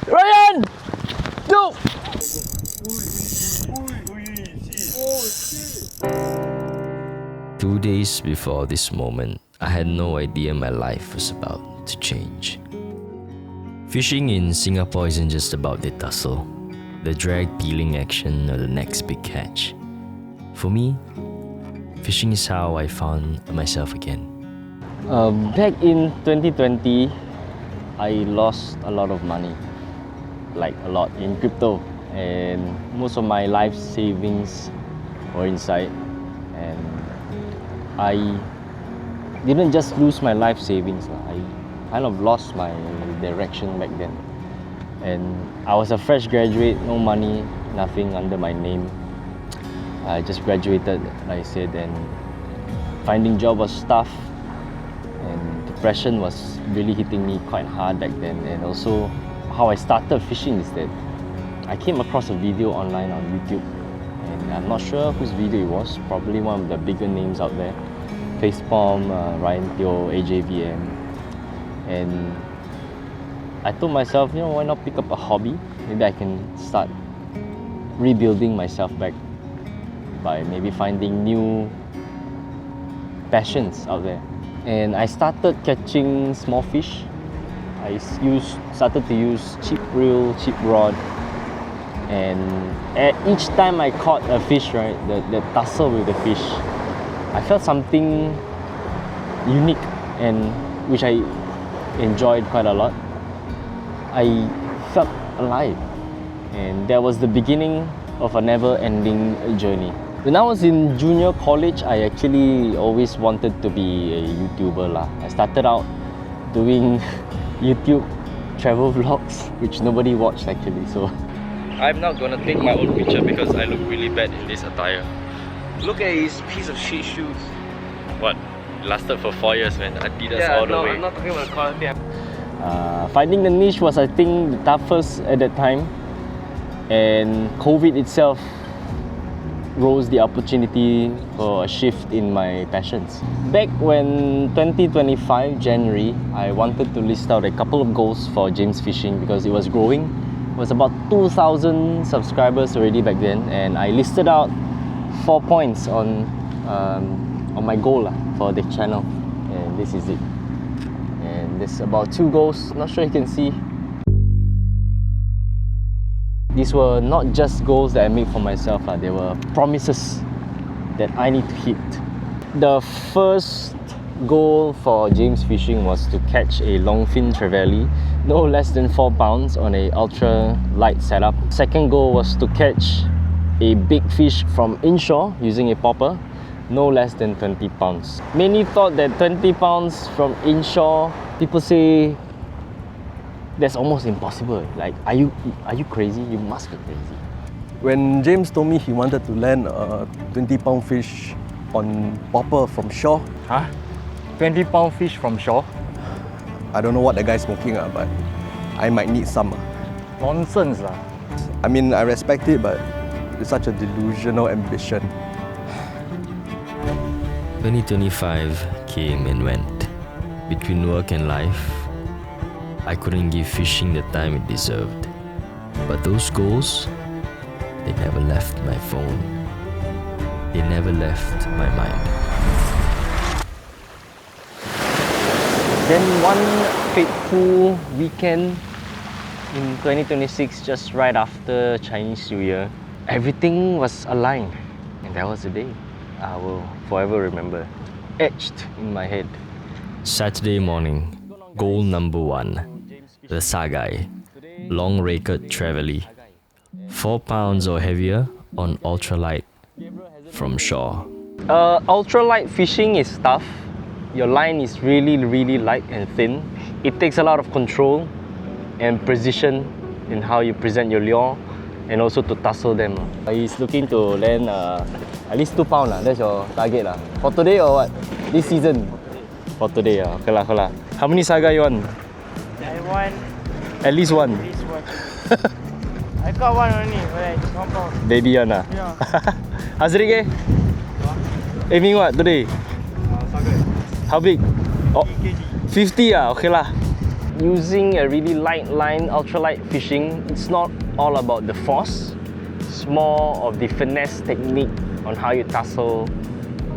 Ryan! Go! 2 days before this moment, I had no idea my life was about to change. Fishing in Singapore isn't just about the tussle, the drag peeling action, or the next big catch. For me, fishing is how I found myself again. Back in 2020, I lost a lot of money, like a lot in crypto, and most of my life savings were inside. And I didn't just lose my life savings, I kind of lost my direction back then. And I was a fresh graduate, no money, nothing under my name. I just graduated, like I said, and finding job was tough, and depression was really hitting me quite hard back then. And also how I started fishing is that I came across a video online on YouTube, and I'm not sure whose video it was, probably one of the bigger names out there, Facepalm, Ryan Teo, AJVM. And I told myself, why not pick up a hobby? Maybe I can start rebuilding myself back by maybe finding new passions out there. And I started catching small fish. I started to use cheap reel, cheap rod, and each time I caught a fish, right, the tussle with the fish, I felt something unique, and which I enjoyed quite a lot. I felt alive, and that was the beginning of a never-ending journey. When I was in junior college, I actually always wanted to be a YouTuber lah. I started out doing YouTube travel vlogs, which nobody watched actually. So I'm not gonna take my own picture because I look really bad in this attire. Look at his piece of shit shoes. What? Lasted for 4 years, man. Adidas all the way. I'm not talking about quality. Finding the niche was, I think, the toughest at that time, and COVID itself rose the opportunity for a shift in my passions. Back when 2025 January, I wanted to list out a couple of goals for James Fishing because it was growing. It was about 2,000 subscribers already back then, and I listed out 4 points on my goal for the channel, and this is it. And there's about 2 goals, not sure you can see. These were not just goals that I made for myself, they were promises that I need to hit. The first goal for James Fishing was to catch a longfin trevally, no less than 4 pounds on a ultra light setup. Second goal was to catch a big fish from inshore using a popper, no less than 20 pounds. Many thought that 20 pounds from inshore, people say that's almost impossible. Like, are you crazy? You must be crazy. When James told me he wanted to land a 20-pound fish on popper from shore, 20-pound fish from shore? I don't know what the guy's smoking, but I might need some. Nonsense. I mean, I respect it, but it's such a delusional ambition. 2025 came and went. Between work and life, I couldn't give fishing the time it deserved. But those goals, they never left my phone. They never left my mind. Then one fateful weekend in 2026, just right after Chinese New Year, everything was aligned, and that was the day I will forever remember, etched in my head. Saturday morning, goal number 1, the Sagai, Longrakered Trevally, 4 pounds or heavier on ultralight from shore. Ultralight fishing is tough. Your line is really, really light and thin. It takes a lot of control and precision in how you present your lure, and also to tussle them. He's looking to land at least 2 pounds. That's your target. For today or what? This season? For today. Okay lah. How many Sagai you want? I want At least one. at least one. I got one only, but it's 1 pound. Baby one. Yeah. Azrik eh? Aiming what today? Sagai. How big? Oh, 50 kg. 50 okay lah. using a really light line, ultralight fishing, it's not all about the force. It's more of the finesse technique on how you tussle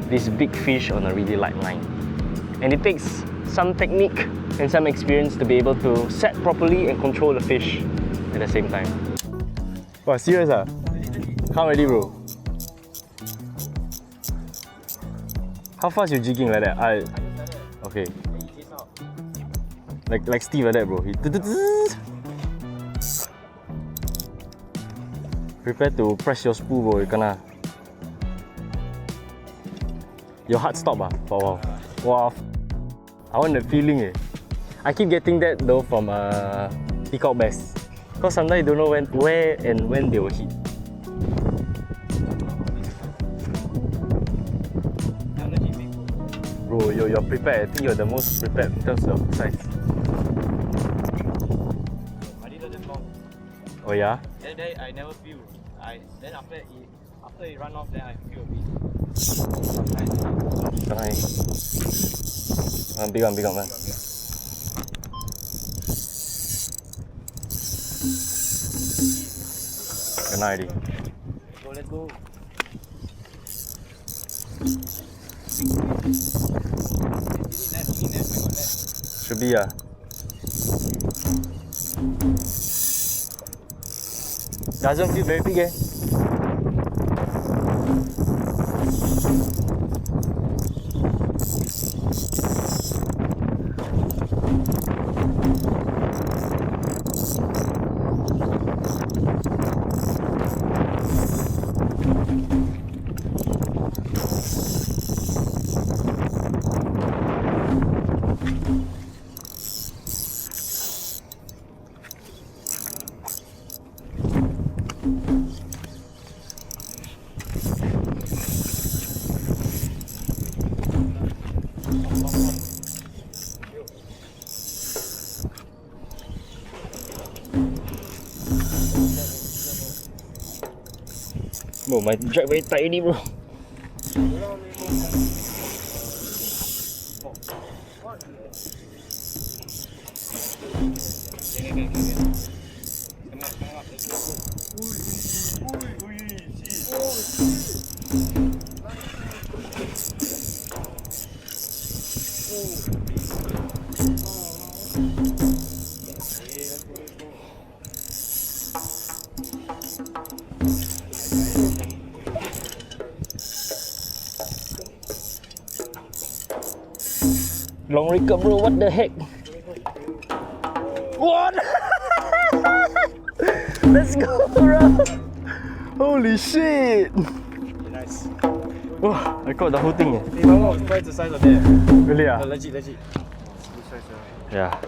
this big fish on a really light line. And it takes some technique and some experience to be able to set properly and control the fish at the same time. Wow, serious ah? Come already, bro. How fast you jigging like that? Okay. Like Steve like that, bro. Prepare to press your spool, bro. You kena. Your heart stop ah for a while. Wow. I want the feeling eh. I keep getting that though from peacock bass. Because sometimes you don't know where and when they will hit. Bro, you're prepared. I think you're the most prepared in terms of size. Oh yeah? Then I never feel. Then after it run off, then I feel a bit. Nice. Big one, man. Good night, already. Let's go. Should be Doesn't feel very big eh. Bro, my drag very tight already, bro. Longrakered, bro, what the heck? What? Let's go, bro! Holy shit! Nice. Oh, I caught the whole thing. Hey, Mama, twice the size of that. Really? Ah? Legit. Yeah.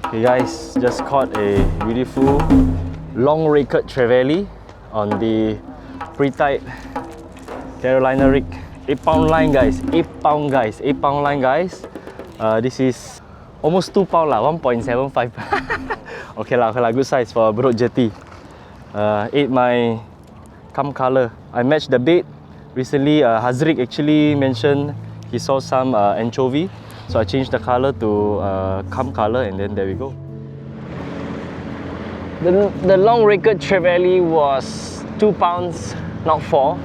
Okay, guys, just caught a beautiful Longrakered Trevally on the pre-tight Carolina rig. 8-pound line, guys. 8-pound, guys. 8-pound line, guys. This is almost 2 pound lah, 1.75. okay lah, good size for a broad jetty. Ate my cum color. I matched the bait. Recently, Hazrik actually mentioned he saw some anchovy, so I changed the color to cum color, and then there we go. The Longrakered Trevally was 2 pounds, not 4.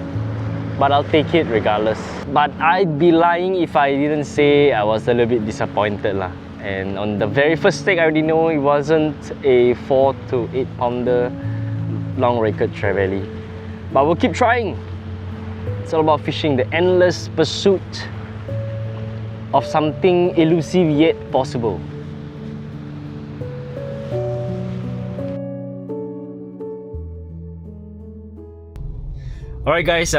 But I'll take it regardless. But I'd be lying if I didn't say I was a little bit disappointed lah. And on the very first take, I already know it wasn't a 4 to 8 pounder Longrakered Trevally. But we'll keep trying. It's all about fishing, the endless pursuit of something elusive yet possible. Alright guys,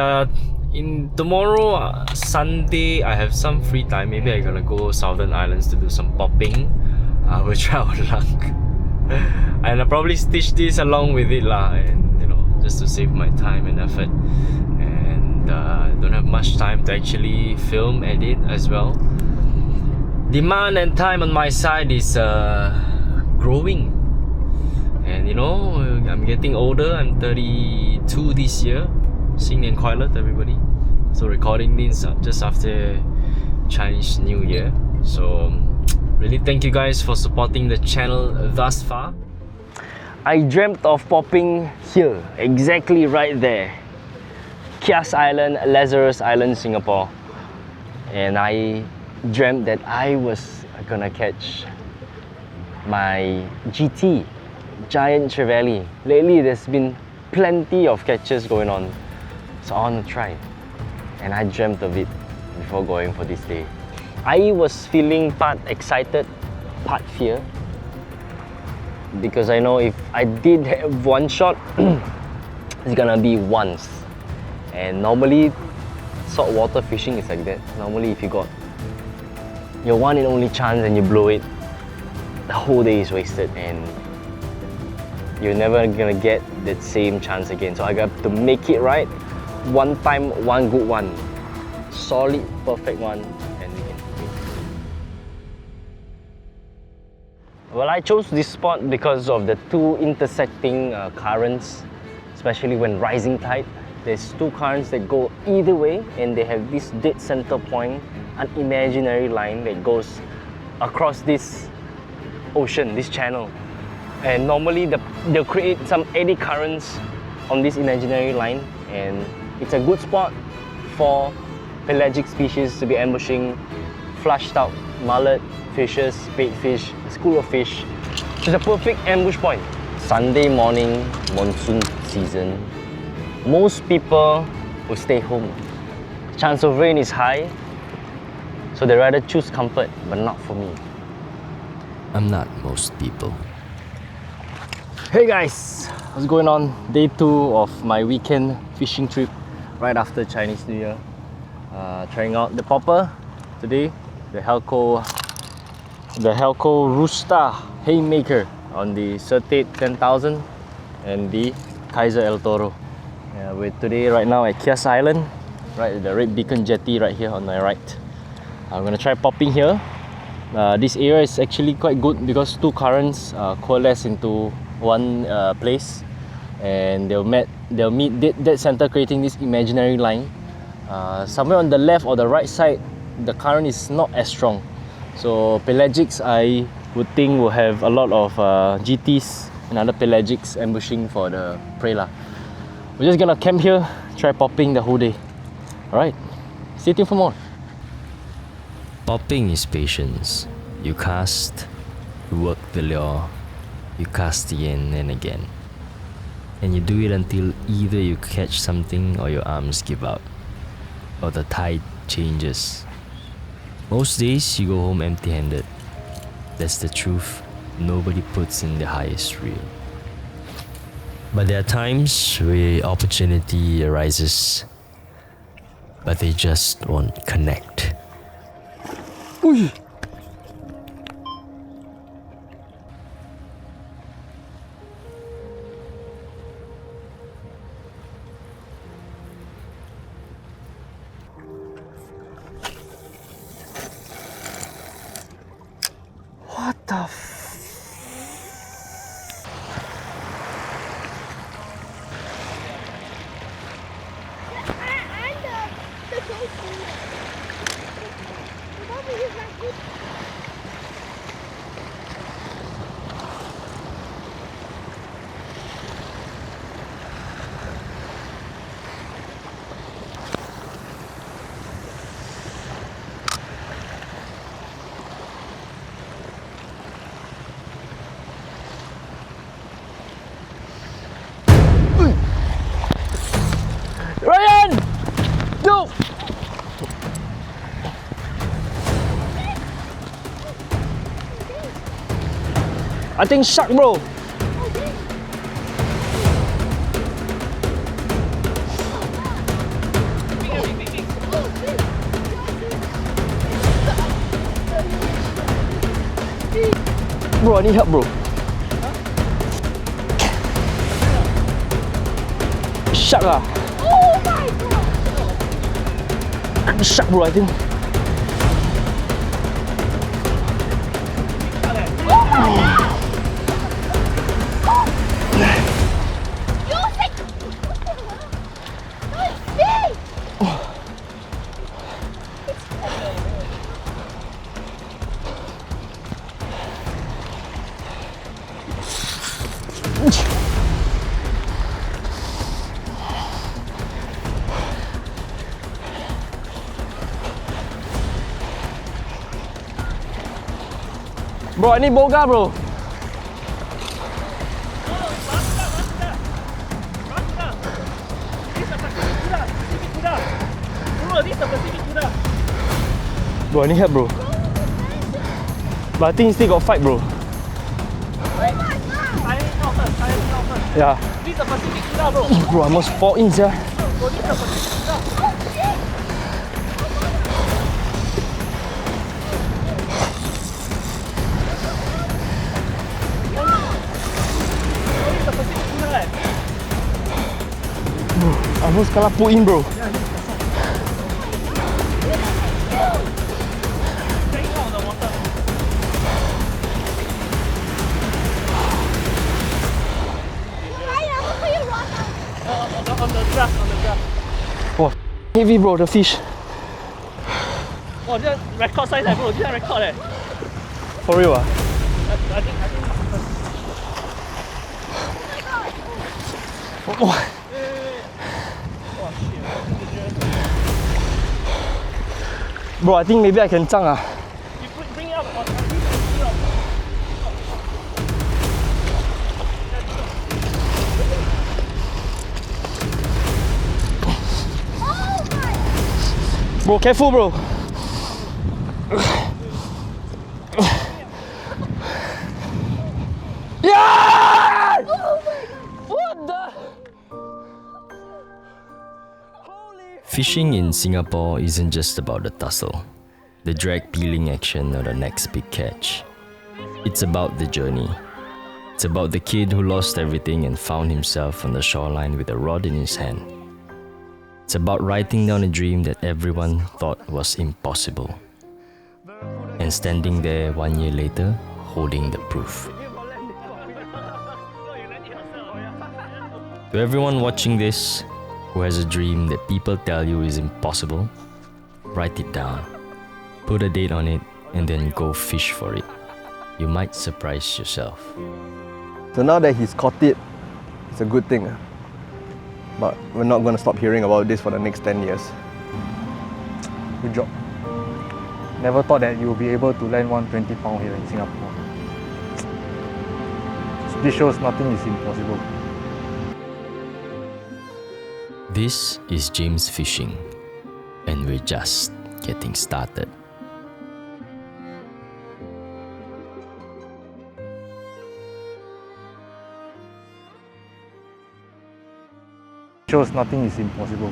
tomorrow Sunday I have some free time. Maybe I'm gonna go Southern Islands to do some popping. We'll try our luck. And I'll probably stitch this along with it lah, and you know, just to save my time and effort. And don't have much time to actually film, edit as well. Demand and time on my side is growing. And you know, I'm getting older. I'm 32 this year. 新年快乐 to everybody. So recording this just after Chinese New Year. So Really thank you guys for supporting the channel thus far. I dreamt of popping here, exactly right there. Kias Island, Lazarus Island, Singapore. And I dreamt that I was gonna catch my GT, giant trevally. Lately there's been plenty of catches going on, so I want to try. And I dreamt of it before going for this day. I was feeling part excited, part fear, because I know if I did have one shot, it's gonna be once. And normally saltwater fishing is like that. Normally if you got your one and only chance and you blow it, the whole day is wasted and you're never gonna get that same chance again. So I got to make it right. One time, one good one. Solid, perfect one, and we can win. Well, I chose this spot because of the two intersecting currents, especially when rising tide. There's two currents that go either way, and they have this dead center point, an imaginary line that goes across this ocean, this channel. And normally they'll create some eddy currents on this imaginary line, and it's a good spot for pelagic species to be ambushing flushed out mullet, fishes, baitfish, a school of fish. It's a perfect ambush point. Sunday morning, monsoon season. Most people will stay home. Chance of rain is high, so they rather choose comfort, but not for me. I'm not most people. Hey guys, what's going on? Day 2 of my weekend fishing trip right after Chinese New Year. Trying out the popper today, the Halco Roosta Haymaker on the Certate 10,000 and the Kaiser El Toro. We're today right now at Kias Island, right at the Red Beacon Jetty right here on my right. I'm gonna try popping here. This area is actually quite good because two currents coalesce into one place, and they'll meet dead center, creating this imaginary line. Somewhere on the left or the right side, the current is not as strong. So pelagics, I would think, will have a lot of GTs and other pelagics ambushing for the prey lah. We're just gonna camp here, try popping the whole day. Alright, stay tuned for more. Popping is patience. You cast, you work the lure, you cast again and again. And you do it until either you catch something or your arms give out, or the tide changes. Most days you go home empty-handed. That's the truth. Nobody puts in the highest reel. But there are times where opportunity arises, but they just won't connect. Uy. What the Ryan! Go! I think shark, bro. Bro, I need help, bro. Shark ah. Oh my god! Shark, bro, I think. Bro, I need boga, bro. Bro, I need help, bro. But I think he still got fight, bro. Yeah. This is the Pacific Cuda, bro. Bro, I almost fall in, yeah. Bro, this is the Pacific Cuda. I almost kalah pull in, bro. On the grass. Wow, heavy, bro, the fish. Oh, this is record size, bro. This is record, For real, ah? I think. Oh. Bro, I think maybe I can zhang, ah. You bring it up. Bro, careful, bro. Yeah! What the? Fishing in Singapore isn't just about the tussle, the drag peeling action, or the next big catch. It's about the journey. It's about the kid who lost everything and found himself on the shoreline with a rod in his hand. It's about writing down a dream that everyone thought was impossible, and standing there 1 year later, holding the proof. To everyone watching this, who has a dream that people tell you is impossible, write it down, put a date on it, and then go fish for it. You might surprise yourself. So now that he's caught it, it's a good thing. But we're not going to stop hearing about this for the next 10 years. Good job. Never thought that you'll be able to land 120 pound here in Singapore. This shows nothing is impossible. This is James Fishing, and we're just getting started. Shows nothing is impossible.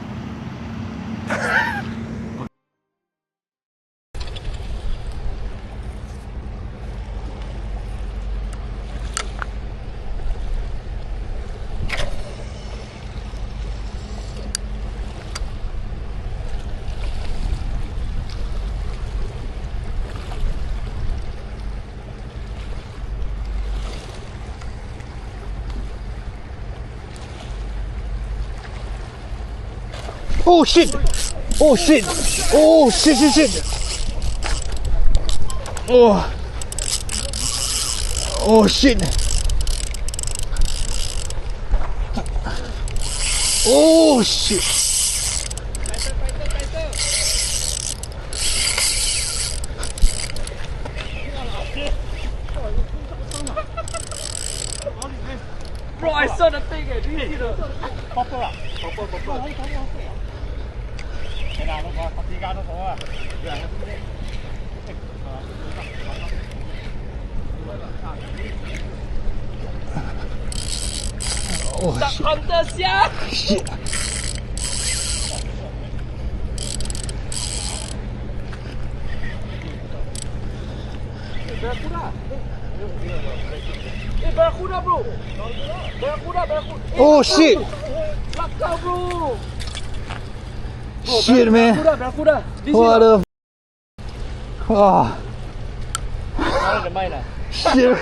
Oh shit! Oh shit! Oh shit! Oh! Oh shit! Oh shit! Bro, I saw the thing. Do you see the popper? Oh shit! Hey, Barracuda, bro! Barracuda! Oh shit! Laka, bro! Shit, man! Barracuda! What the? Oh Out of the mind, shit!